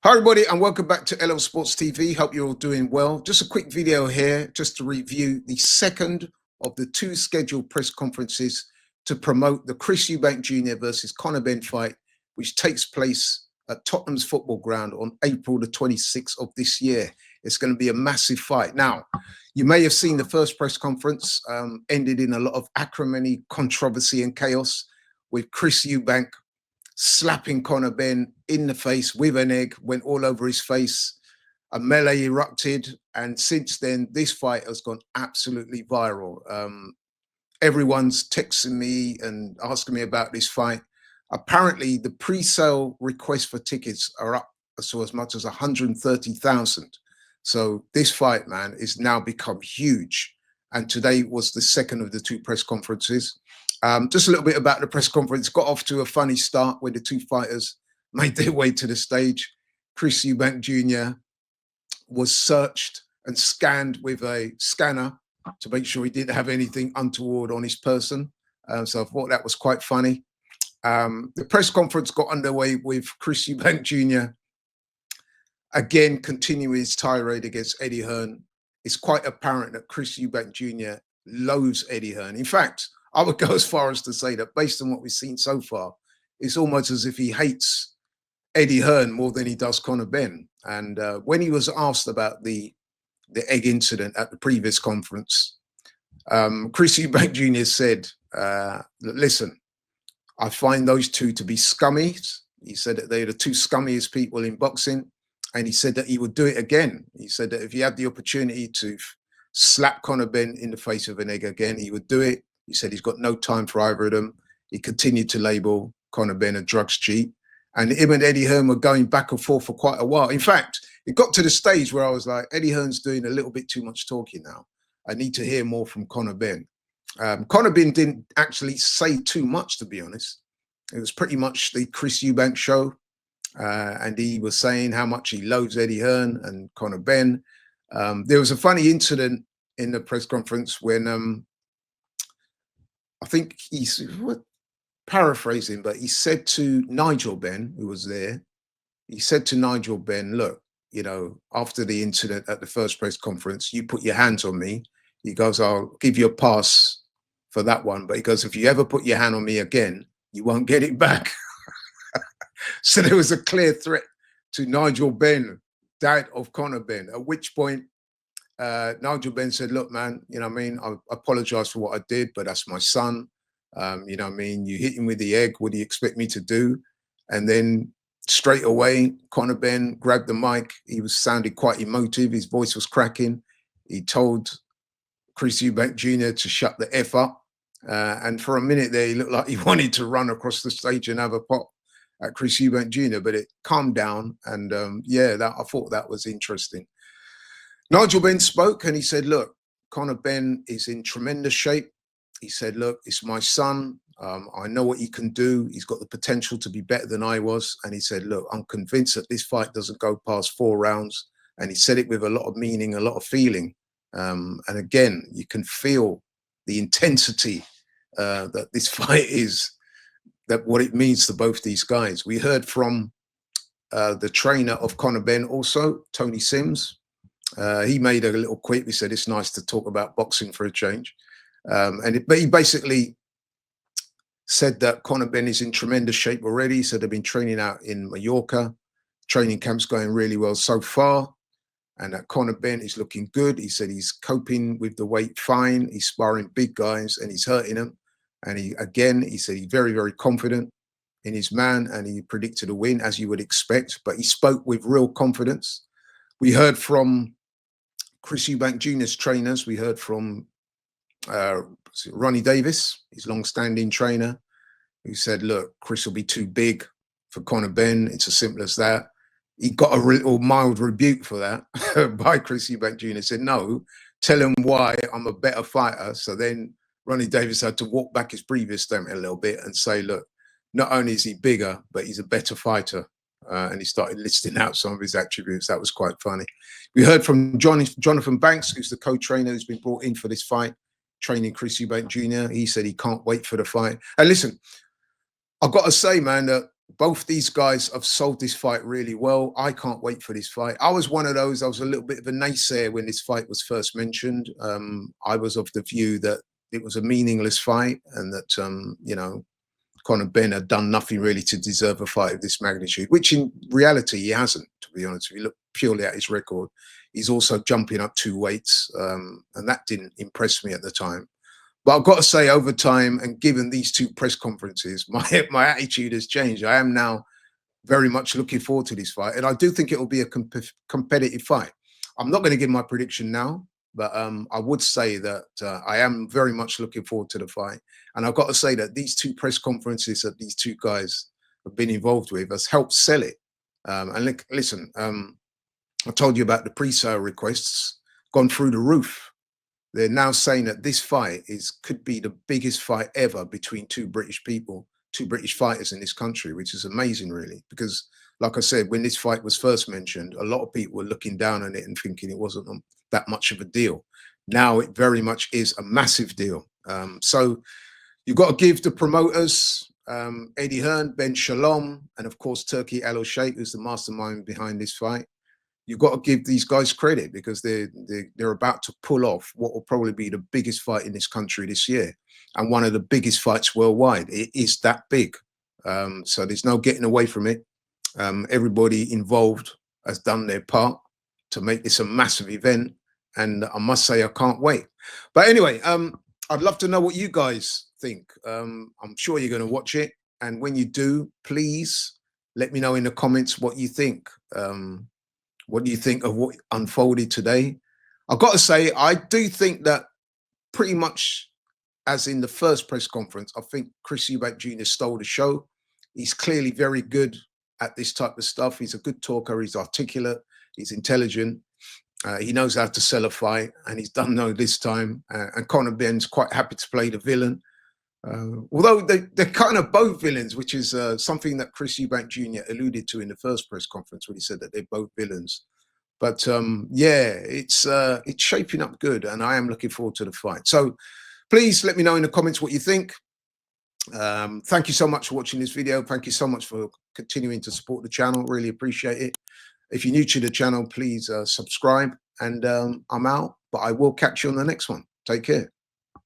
Hi everybody and welcome back to LL Sports TV. Hope you're all doing well. Just a quick video here just to review the second of the two scheduled press conferences to promote the Chris Eubank Jr. versus Conor Benn fight, which takes place at Tottenham's football ground on April the 26th of this year. It's going to be a massive fight. Now, you may have seen the first press conference ended in a lot of acrimony, controversy and chaos with Chris Eubank slapping Conor Benn in the face with an egg, went all over his face. A melee erupted, and since then, this fight has gone absolutely viral. Everyone's texting me and asking me about this fight. Apparently, the pre-sale requests for tickets are up so as much as 130,000. So this fight, man, is now become huge. And today was the second of the two press conferences. Just a little bit about the press conference. Got off to a funny start when the two fighters made their way to the stage. Chris Eubank Jr. was searched and scanned with a scanner to make sure he didn't have anything untoward on his person. So I thought that was quite funny. The press conference got underway with Chris Eubank Jr. again continuing his tirade against Eddie Hearn. It's quite apparent that Chris Eubank Jr. loathes Eddie Hearn. In fact, I would go as far as to say that based on what we've seen so far, it's almost as if he hates Eddie Hearn more than he does Conor Benn. And when he was asked about the egg incident at the previous conference, Chris Eubank Jr. said, listen, I find those two to be scummy. He said that they're the two scummiest people in boxing. And he said that he would do it again. He said that if he had the opportunity to slap Conor Benn in the face of an egg again, he would do it. He said he's got no time for either of them. He continued to label Conor Benn a drugs cheat. And him and Eddie Hearn were going back and forth for quite a while. In fact, it got to the stage where I was like, Eddie Hearn's doing a little bit too much talking now. I need to hear more from Conor Benn. Conor Benn didn't actually say too much, to be honest. It was pretty much the Chris Eubank show. And he was saying how much he loathes Eddie Hearn and Conor Benn. There was a funny incident in the press conference when I think he's paraphrasing, but he said to Nigel Benn, who was there, he said to Nigel Benn, look, you know, after the incident at the first press conference, you put your hands on me. He goes, I'll give you a pass for that one. But he goes, if you ever put your hand on me again, you won't get it back. So there was a clear threat to Nigel Benn, dad of Conor Benn, at which point Nigel Benn said, look, man, you know what I mean? I apologize for what I did, but that's my son. You know what I mean? You hit him with the egg. What do you expect me to do? And then straight away, Conor Benn grabbed the mic. He was sounding quite emotive. His voice was cracking. He told Chris Eubank Jr. to shut the F up. And for a minute there, he looked like he wanted to run across the stage and have a pop at Chris Eubank Jr., but it calmed down. And yeah, I thought that was interesting. Nigel Benn spoke and he said, look, Conor Benn is in tremendous shape. He said, look, it's my son. I know what he can do. He's got the potential to be better than I was. And he said, look, I'm convinced that this fight doesn't go past 4 rounds. And he said it with a lot of meaning, a lot of feeling. And again, you can feel the intensity that this fight is, that what it means to both these guys. We heard from the trainer of Conor Benn also, Tony Sims. He made a little quip. He said, it's nice to talk about boxing for a change. But he basically said that Conor Benn is in tremendous shape already. He said they've been training out in Mallorca. Training camp's going really well so far. And that Conor Benn is looking good. He said he's coping with the weight fine. He's sparring big guys and he's hurting them. And he said he's very, very confident in his man and he predicted a win, as you would expect. But he spoke with real confidence. We heard from Chris Eubank Jr.'s trainers. We heard from Ronnie Davis, his long-standing trainer, who said, look, Chris will be too big for Conor Benn. It's as simple as that. He got a little mild rebuke for that by Chris Eubank Jr. He said, no, tell him why I'm a better fighter. So then Ronnie Davis had to walk back his previous statement a little bit and say, look, not only is he bigger, but he's a better fighter. And he started listing out some of his attributes. That was quite funny. We heard from Jonathan Banks, who's the co-trainer who's been brought in for this fight, training Chris Eubank Jr. He said he can't wait for the fight. And listen, I've got to say, man, that Both these guys have sold this fight really well. I can't wait for this fight. I was one of those. I was a little bit of a naysayer when this fight was first mentioned. I was of the view that it was a meaningless fight and that, you know, Conor Benn had done nothing really to deserve a fight of this magnitude, which in reality he hasn't, to be honest. If you look purely at his record, he's also jumping up 2 weights, and that didn't impress me at the time. But I've got to say, over time, and given these 2 press conferences, my attitude has changed. I am now very much looking forward to this fight, and I do think it will be a competitive fight. I'm not going to give my prediction now, but I would say that I am very much looking forward to the fight. And I've got to say that these 2 press conferences that these 2 guys have been involved with has helped sell it. And listen, I told you about the pre-sale requests gone through the roof. They're now saying that this fight could be the biggest fight ever between 2 British people, 2 British fighters in this country, which is amazing, really. Because, like I said, when this fight was first mentioned, a lot of people were looking down on it and thinking it wasn't that much of a deal. Now it very much is a massive deal. So you've got to give the promoters, Eddie Hearn, Ben Shalom, and of course Turki Al Sheikh, who's the mastermind behind this fight. You've got to give these guys credit because they're about to pull off what will probably be the biggest fight in this country this year, and one of the biggest fights worldwide. It is that big, so there's no getting away from it. Everybody involved has done their part to make this a massive event, and I must say I can't wait. But anyway, I'd love to know what you guys think. I'm sure you're going to watch it, and when you do, please let me know in the comments what you think. What do you think of what unfolded today? I've got to say, I do think that pretty much as in the first press conference, I think Chris Eubank Jr. stole the show. He's clearly very good at this type of stuff. He's a good talker. He's articulate. He's intelligent. He knows how to sell a fight, and he's done no this time. And Conor Benn's quite happy to play the villain. Although they're kind of both villains, which is something that Chris Eubank Jr. alluded to in the first press conference when he said that they're both villains. But yeah, it's shaping up good, and I am looking forward to the fight. So please let me know in the comments what you think. Thank you so much for watching this video. Thank you so much for continuing to support the channel. Really appreciate it. If you're new to the channel, please subscribe. And I'm out, but I will catch you on the next one. Take care.